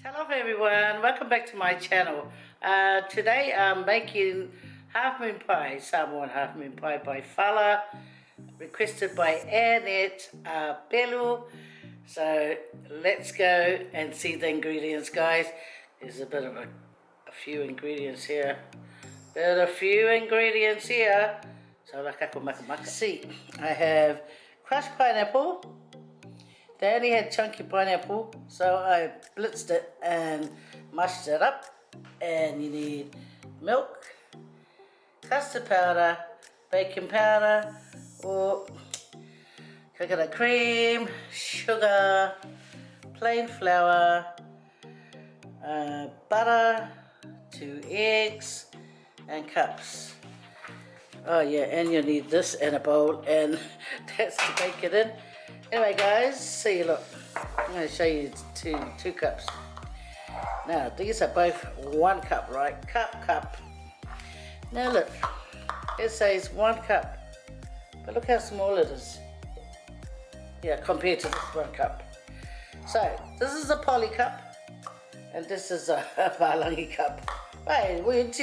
Hello everyone, welcome back to my channel. Today I'm making half-moon pie, Samoan half-moon pie by Fala, requested by Annette Belu. So let's go and see the ingredients, guys. There's a bit of a few ingredients here. So like I can see, I have crushed pineapple. They only had chunky pineapple, so I blitzed it and mushed it up. And you need milk, custard powder, baking powder, or coconut cream, sugar, plain flour, butter, 2 eggs, and cups. Oh yeah, and you need this in a bowl, and that's to bake it in. Anyway guys, see, look, I'm going to show you two cups. Now these are both 1 cup, right? Cup. Now look, it says 1 cup, but look how small it is. Yeah, compared to this 1 cup. So this is a poly cup, and this is a Palangi cup. Right, winty,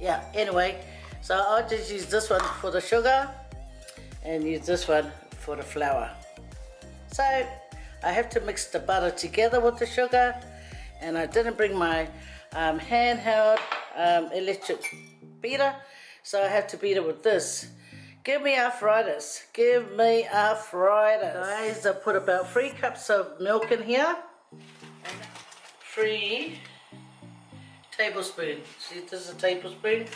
yeah, anyway. So I'll just use this one for the sugar and use this one for the flour. So I have to mix the butter together with the sugar, and I didn't bring my handheld electric beater, so I have to beat it with this. Give me arthritis. Guys, I put about 3 cups of milk in here and 3 tablespoons. See, this is a tablespoon.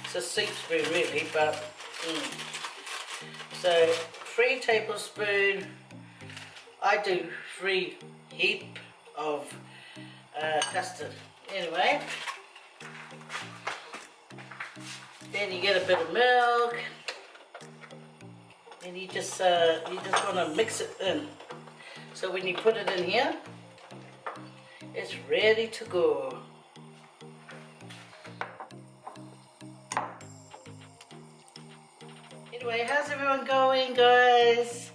It's a teaspoon really, but so 3 tablespoons. I do 3 heap of custard. Anyway, then you get a bit of milk, and you just want to mix it in. So when you put it in here, it's ready to go. Anyway, how's everyone going, guys?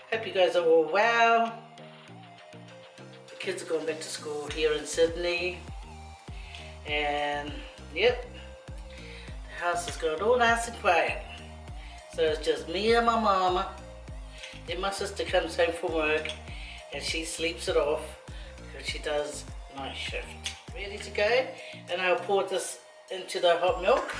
Hope you guys are all well. The kids are going back to school here in Sydney. And, yep, the house is going all nice and quiet. So it's just me and my mama. Then my sister comes home from work and she sleeps it off because she does night shift. Ready to go? And I'll pour this into the hot milk.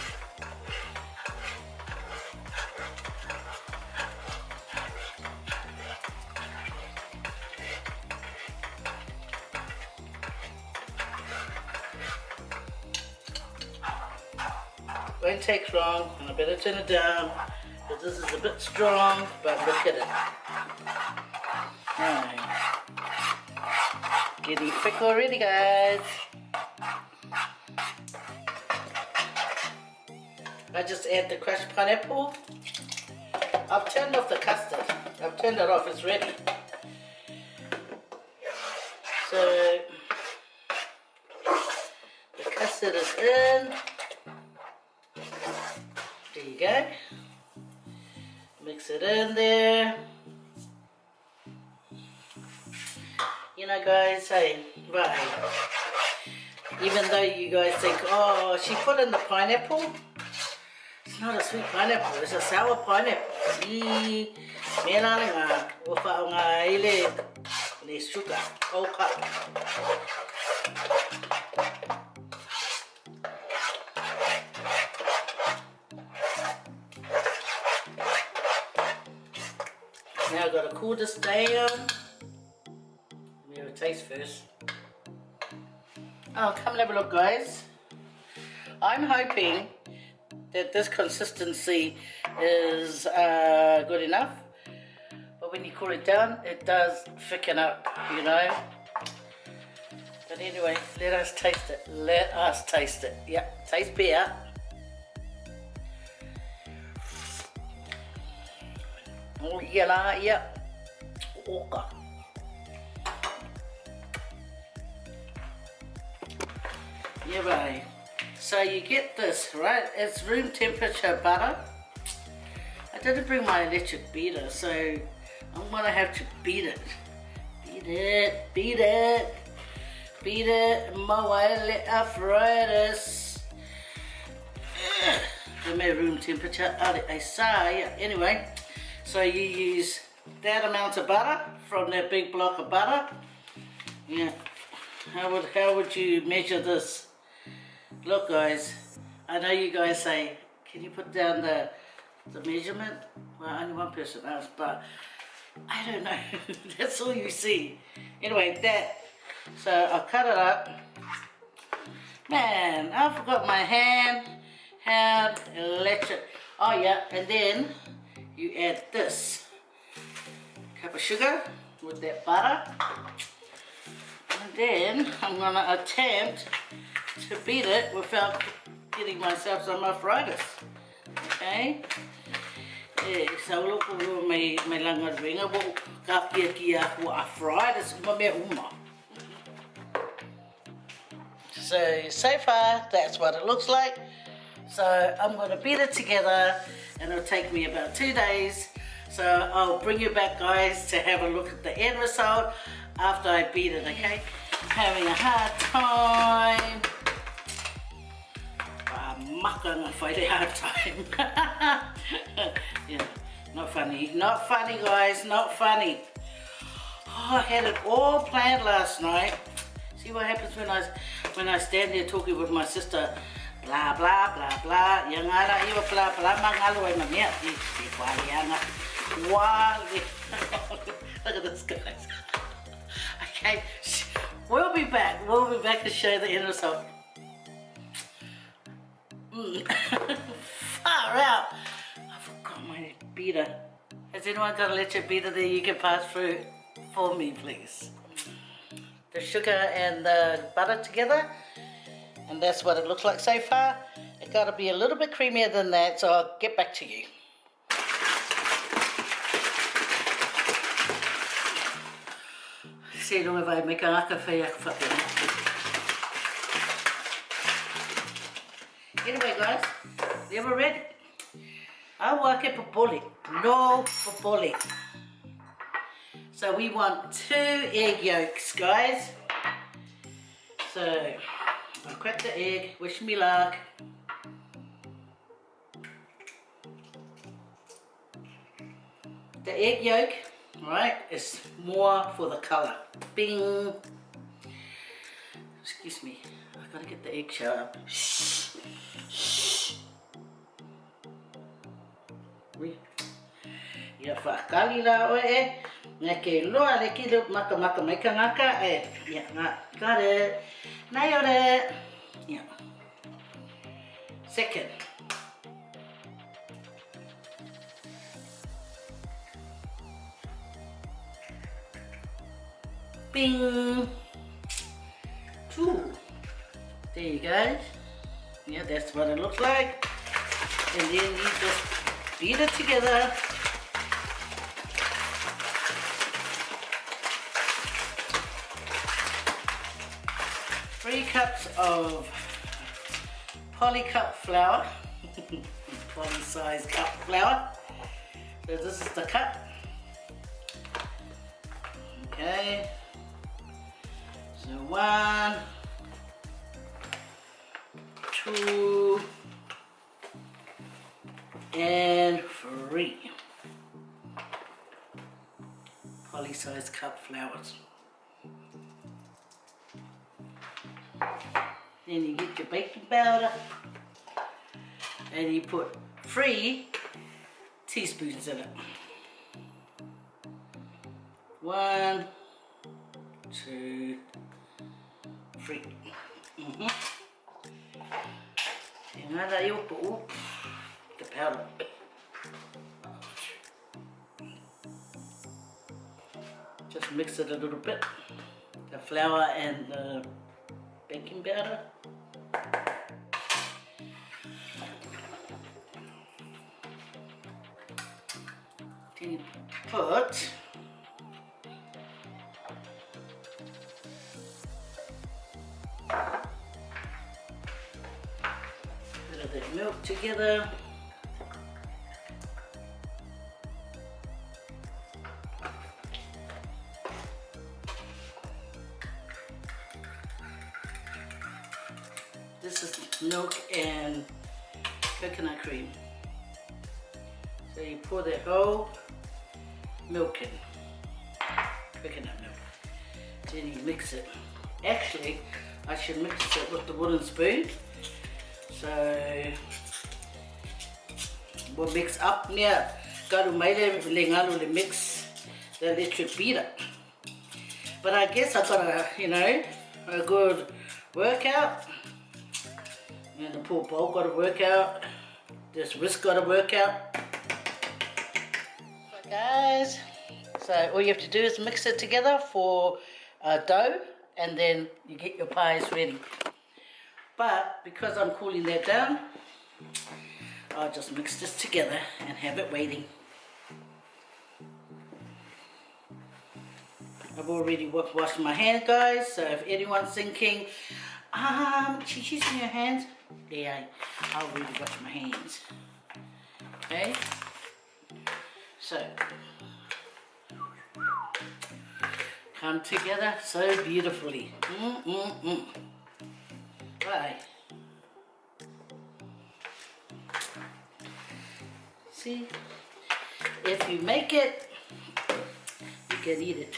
Won't take long, and I better turn it down because this is a bit strong, but look at it. Alright. Getting thick already, guys. I just add the crushed pineapple. I've turned off the custard. I've turned it off, it's ready. So the custard is in. There you go. Mix it in there. You know, guys, hey, right. Even though you guys think, oh, she put in the pineapple. It's not a sweet pineapple, it's a sour pineapple. See, mena nga, ufa nga ile ni sugar, whole cup. Now I've got to cool this down. Let me have a taste first. Oh, come and have a look, guys. I'm hoping that this consistency is good enough. But when you cool it down, it does thicken up, you know. But anyway, let us taste it. Yep, taste beer. Oh, yeah. Oka. Yeah, right. So you get this, right? It's room temperature butter. I didn't bring my electric beater, so I'm gonna have to beat it. Beat it, beat it, beat it. Mawale arthritis. The room temperature. I say, yeah. Anyway, so you use that amount of butter from that big block of butter. Yeah. How would you measure this? Look, guys. I know you guys say, can you put down the measurement? Well, only one person asked, but I don't know. That's all you see. Anyway, that. So I'll cut it up. Man, I forgot my hand electric. Oh yeah, and then you add this cup of sugar with that butter. And then I'm gonna attempt to beat it without getting myself some arthritis. Okay? So look at my langar ringa bo ka kia arthritis uma. So far that's what it looks like. So I'm going to beat it together and it'll take me about 2 days. So I'll bring you back, guys, to have a look at the end result after I beat it, okay? I'm having a hard time. I'm gonna fight a hard time. Yeah, not funny, guys, not funny. Oh, I had it all planned last night. See what happens when I stand there talking with my sister. Blah blah blah blah. Yang ada iwa blah blah mangalu ay mamia. Di kualiana. Wow. Look at this, guys. Okay, we'll be back. We'll be back to show the end result. Far out. I forgot my beater. Has anyone got a electric beater there you can pass through for me, please? The sugar and the butter together, and that's what it looks like so far. It's got to be a little bit creamier than that, so I'll get back to you. See, no vai me kanga Faye Anyway, guys, they were ready. I work at Popoli, no Popoli. So we want 2 egg yolks, guys. So I'll crack the egg, wish me luck. The egg yolk, right, is more for the colour. Bing. Excuse me, I've got to get the egg shell up. Shh. Shh. Ia whakali la oe e. Nā ke loa le ki maka mai ka ngaka e. Ia ngā, got it. Nai ore. Ia. Second. Bing. 2. There you go. Yeah, that's what it looks like. And then you just beat it together. Three cups of polycup flour, poly size cup flour. So this is the cup. Okay. So 1, 2, and 3 poly size cup flours. Then you get your baking powder and you put 3 teaspoons in it. 1, 2, 3. And now you put the powder. Just mix it a little bit, the flour and the baking powder. Then you put a bit of the milk together. This is milk and coconut cream. So you pour the whole milk in, coconut milk. Then you mix it. Actually, I should mix it with the wooden spoon. So we'll mix up now. Karu maile le ngalu le mix the electric beater. But I guess I've got a good workout. And the poor bowl got to work out. This wrist got to work out. So guys, so all you have to do is mix it together for dough, and then you get your pies ready. But because I'm cooling that down, I'll just mix this together and have it waiting. I've already washed my hands, guys, so if anyone's thinking, she's using her hands, yeah, I'll really wash my hands. Okay, so come together so beautifully. Right. See, if you make it, you can eat it.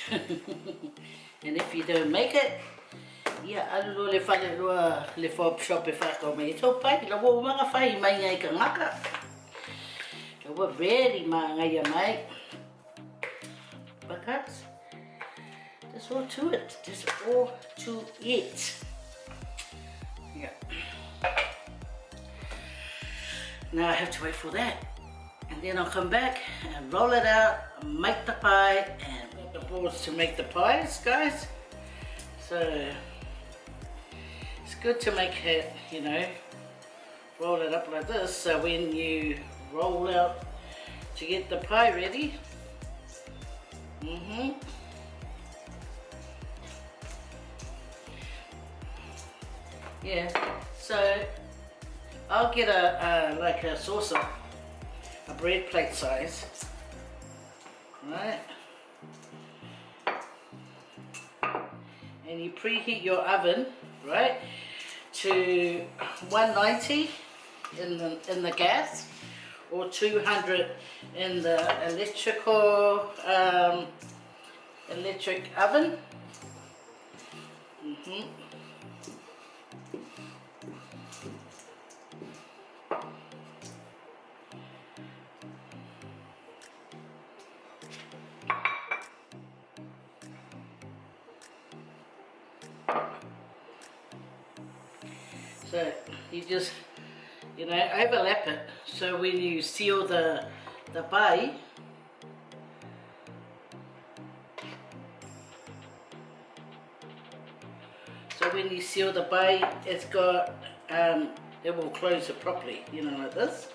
And if you don't make it, yeah, alu le whale roa le whop shop e whako me. Tō pai, la wo mga whai mai ngai ka ngaka. La wo very ma ngai a mai. But guys, there's all to it. There's all to it. Yeah. Now I have to wait for that. And then I'll come back and roll it out, make the pie, and make the balls to make the pies, guys. So it's good to make it, roll it up like this, so when you roll out to get the pie ready, yeah, so I'll get like a saucer, a bread plate size, right? And you preheat your oven, right, to 190 in the gas, or 200 in the electric oven. So you just, overlap it. So when you seal the pie, it's got, it will close it properly, like this.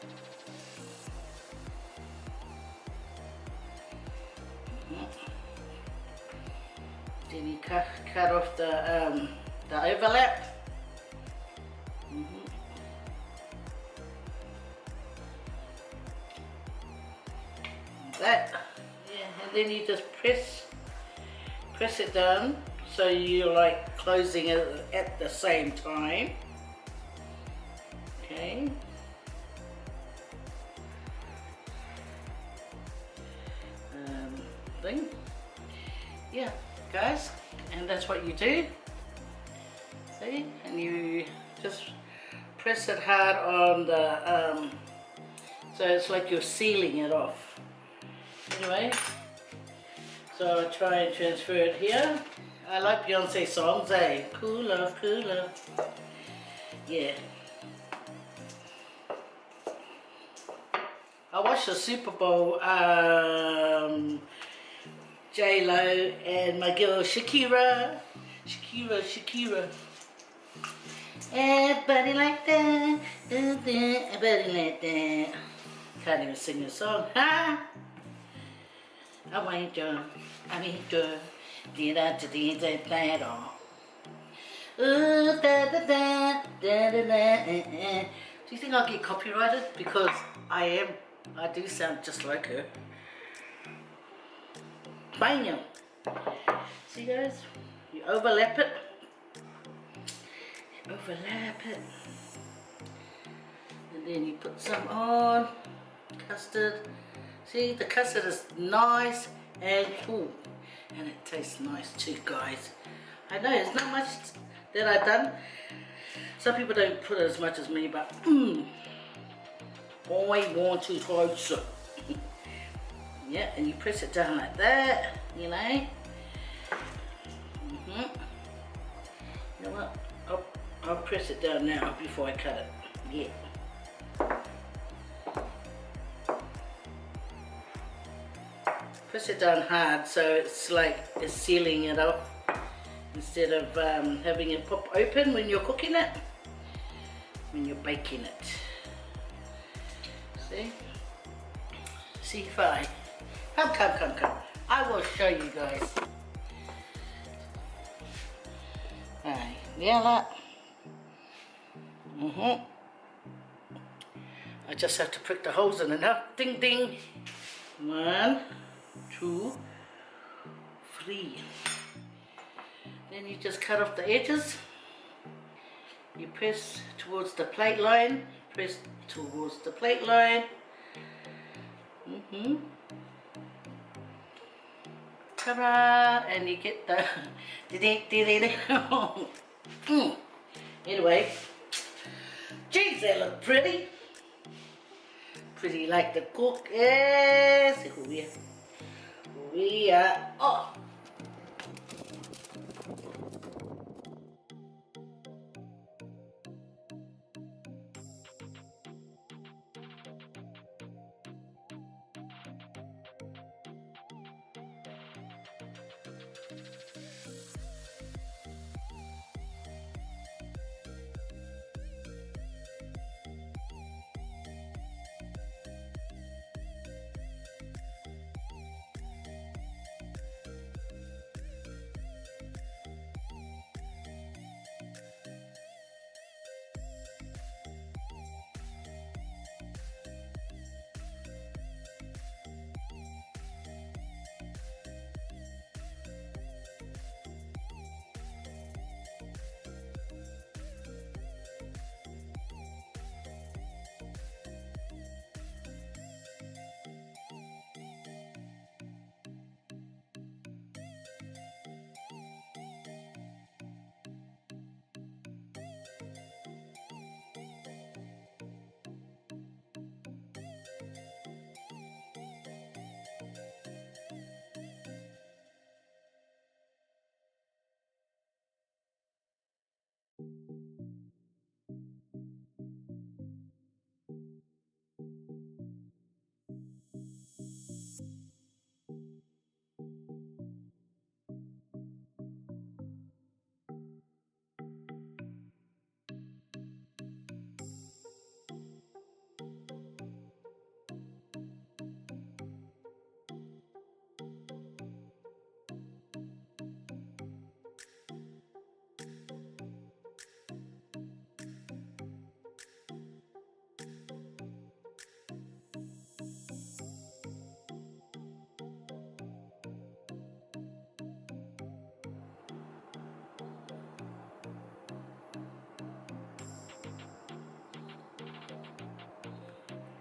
Then you cut off the overlap. That, yeah, and then you just press it down, so you're like closing it at the same time. Okay. Thing. Yeah, guys, and that's what you do. See, and you just press it hard on the so it's like you're sealing it off. Anyway, so I try and transfer it here. I like Beyonce songs, eh? Cool love, cool love. Yeah. I watched the Super Bowl, J-Lo and my girl Shakira. Everybody like that, everybody like that. Can't even sing the song, huh? I want you, I need you, did that all. Ooh, da da da, da da da. Do you think I'll get copyrighted? Because I do sound just like her. Bam! See guys, you overlap it, overlap it. And then you put some on, custard. See, the custard is nice and cool. And it tastes nice too, guys. I know there's not much that I've done. Some people don't put as much as me, but I want to try some. Yeah, and you press it down like that, you know. You know what? I'll press it down now before I cut it. Yeah. Press it down hard so it's like it's sealing it off instead of having it pop open when you're cooking it, when you're baking it. See? See, Faye? Come. I will show you guys. Alright, yeah, look. I just have to prick the holes in it now. Ding, ding. 1, 2, 3. Then you just cut off the edges. You press towards the plate line. Press towards the plate line. Ta-da! And you get the Anyway, geez, they look pretty. Pretty like the cook. Yes, we are off.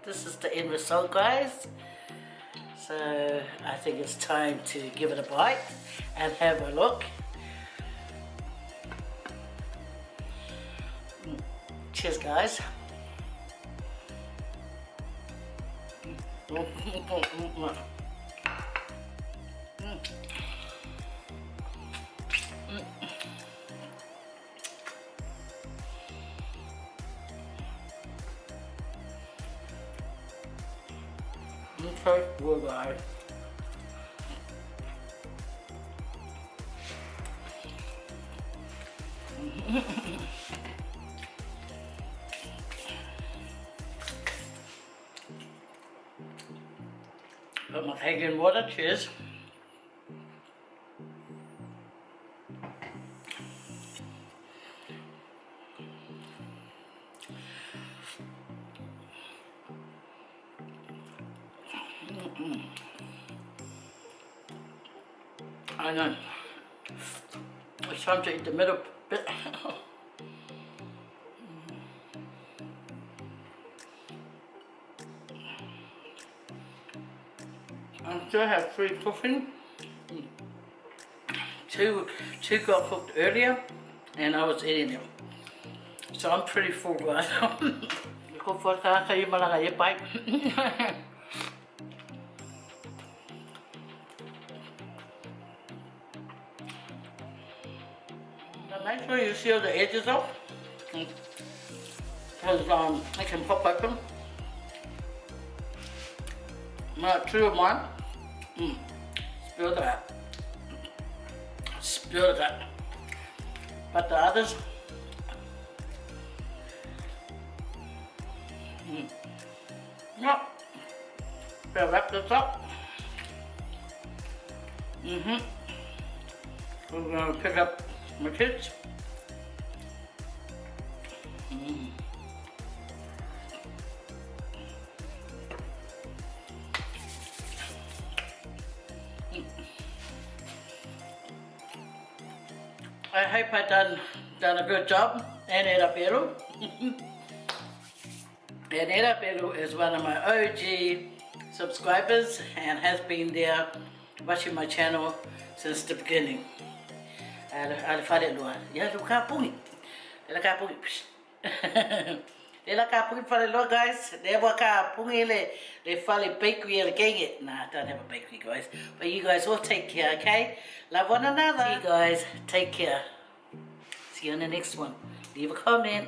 This is the end result, guys. So I think it's time to give it a bite and have a look. Cheers, guys. Okay, goodbye. Put my egg in water, cheers. I know. It's time to eat the middle bit. still have 3 cooking. Two got cooked earlier, and I was eating them. So I'm pretty full, guys. Ko whaka kayo malanga e pai. Now make sure you seal the edges off, because it can pop open. Not 2 of mine. Spill that. Spill that. But the others. No. Better wrap this up. We're gonna pick up my kids. I hope I done a good job. And Erapero. And Erapero is one of my OG subscribers and has been there watching my channel since the beginning. I'll find it one. Yeah, look how pungi. Look how pungi. They look how pungi for the Lord, guys. They work how pungi le fale bakery and it. Nah, I don't have a bakery, guys. But you guys all take care, okay? Love one another. See you guys. Take care. See you on the next one. Leave a comment.